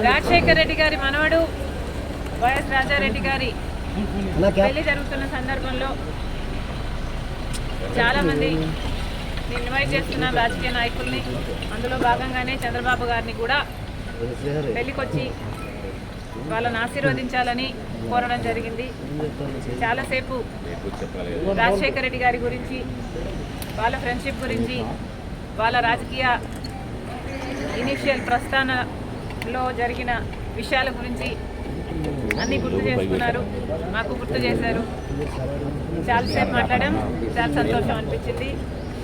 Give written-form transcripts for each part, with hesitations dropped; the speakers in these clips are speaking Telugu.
రాజశేఖర్ రెడ్డి గారి మనవడు వైఎస్ రాజారెడ్డి గారి పెళ్లి జరుగుతున్న సందర్భంలో చాలామంది ఇన్వైట్ చేస్తున్న రాజకీయ నాయకుల్ని, అందులో భాగంగానే చంద్రబాబు గారిని కూడా పెళ్లికొచ్చి వాళ్ళని ఆశీర్వదించాలని కోరడం జరిగింది. చాలాసేపు రాజశేఖర్ రెడ్డి గారి గురించి, వాళ్ళ ఫ్రెండ్షిప్ గురించి, వాళ్ళ రాజకీయ ఇనిషియల్ ప్రస్థానంలో జరిగిన విషయాల గురించి అన్నీ గుర్తు చేసుకున్నారు, మాకు గుర్తు చేశారు. చాలాసేపు మాట్లాడాం, చాలా సంతోషం అనిపించింది.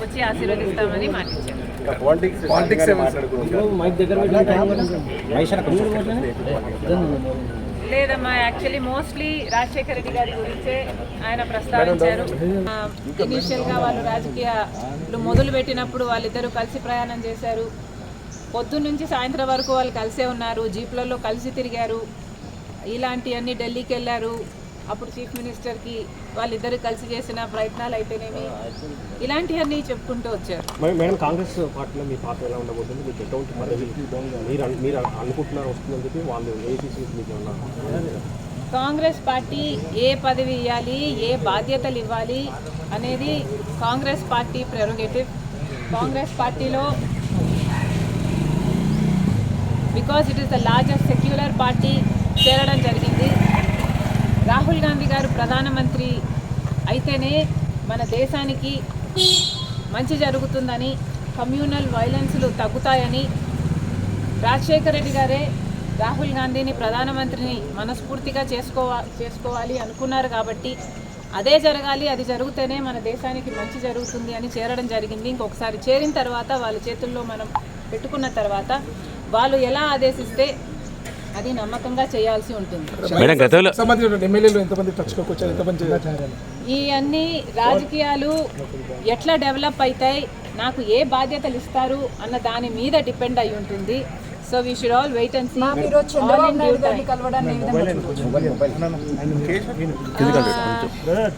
వచ్చి ఆశీర్వదిస్తామని మాటించారు. లేదమ్మా, యాక్చువల్లీ మోస్ట్లీ రాజశేఖర రెడ్డి గారి గురించే ఆయన ప్రస్తావించారు. ఇనీషియల్గా వాళ్ళు రాజకీయాలు మొదలుపెట్టినప్పుడు వాళ్ళిద్దరూ కలిసి ప్రయాణం చేశారు. పొద్దున్న నుంచి సాయంత్రం వరకు వాళ్ళు కలిసే ఉన్నారు, జీప్లలో కలిసి తిరిగారు. ఇలాంటివన్నీ ఢిల్లీకి వెళ్ళారు. అప్పుడు చీఫ్ మినిస్టర్కి వాళ్ళిద్దరు కలిసి చేసిన ప్రయత్నాలు అయితేనేమి, ఇలాంటివన్నీ చెప్పుకుంటూ వచ్చారు. మేడం, కాంగ్రెస్ పార్టీలో మీ పాత్ర ఎలా ఉండబోతుంది? మీకు ఎటువంటి పదవి మీరు అనుకుంటున్నారు వస్తుందని చెప్పి వాళ్ళు కాంగ్రెస్ పార్టీ ఏ పదవి ఇవ్వాలి, ఏ బాధ్యతలు ఇవ్వాలి అనేది కాంగ్రెస్ పార్టీ ప్రెరోగేటివ్. కాంగ్రెస్ పార్టీలో because it is the largest secular party చేరడం జరిగింది. రాహుల్ గాంధీ గారు ప్రధానమంత్రి అయితేనే మన దేశానికి మంచి జరుగుతుందని, కమ్యూనల్ వైలెన్స్లు తగ్గుతాయని రాజశేఖర రెడ్డి గారే రాహుల్ గాంధీని ప్రధానమంత్రిని మనస్ఫూర్తిగా చేసుకోవాలి అనుకున్నారు. కాబట్టి అదే జరగాలి, అది జరిగితేనే మన దేశానికి మంచి జరుగుతుంది అని చేరడం జరిగింది. ఇంకొకసారి చేరిన తర్వాత వాళ్ళ చేతుల్లో మనం పెట్టుకున్న తర్వాత వాళ్ళు ఎలా ఆదేశిస్తే అది నమ్మకంగా చేయాల్సి ఉంటుంది. ఈ అన్ని రాజకీయాలు ఎట్లా డెవలప్ అవుతాయి, నాకు ఏ బాధ్యతలు ఇస్తారు అన్న దాని మీద డిపెండ్ అయి ఉంటుంది. So we should all wait and see.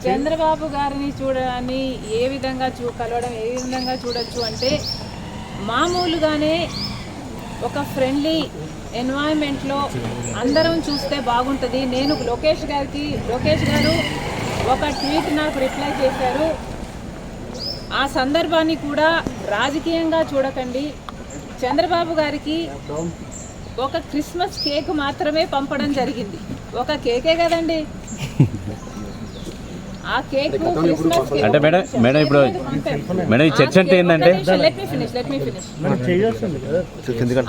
Chandrababu గారిని చూడడాన్ని ఏ విధంగా కలవడం ఏ విధంగా చూడొచ్చు అంటే, మామూలుగానే ఒక ఫ్రెండ్లీ ఎన్వైరన్మెంట్లో అందరం చూస్తే బాగుంటుంది. నేను లోకేష్ గారు ఒక ట్వీట్ నాకు రిప్లై చేశారు. ఆ సందర్భాన్ని కూడా రాజకీయంగా చూడకండి. చంద్రబాబు గారికి ఒక క్రిస్మస్ కేక్ మాత్రమే పంపడం జరిగింది. ఒక కేకే కదండి, ఆ కేక్ క్రిస్మస్ కేక్. అంటే మేడం ఇప్పుడు మేడం ఈ చర్చ అంటే ఏంటంటే, లెట్ మీ ఫినిష్.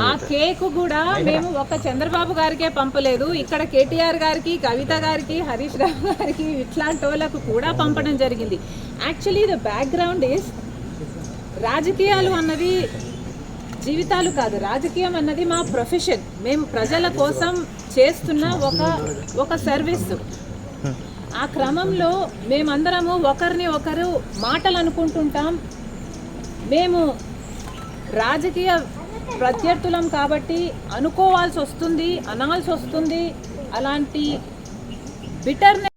ఆ కేక్ కూడా మేము ఒక చంద్రబాబు గారికే పంపలేదు, ఇక్కడ కేటీఆర్ గారికి, కవిత గారికి, హరీష్ రావు గారికి, ఇట్లాంటి వాళ్ళకు కూడా పంపడం జరిగింది. యాక్చువల్లీ ద బ్యాక్గ్రౌండ్ ఈస్, రాజకీయాలు అన్నది జీవితాలు కాదు, రాజకీయం అన్నది మా ప్రొఫెషన్. మేము ప్రజల కోసం చేస్తున్న ఒక సర్వీస్. ఆ క్రమంలో మేమందరము ఒకరిని ఒకరు మాటలు అనుకుంటుంటాం. మేము రాజకీయ ప్రత్యర్థులం కాబట్టి అనుకోవాల్సి వస్తుంది, అనాల్సి వస్తుంది. అలాంటి బిటర్నెస్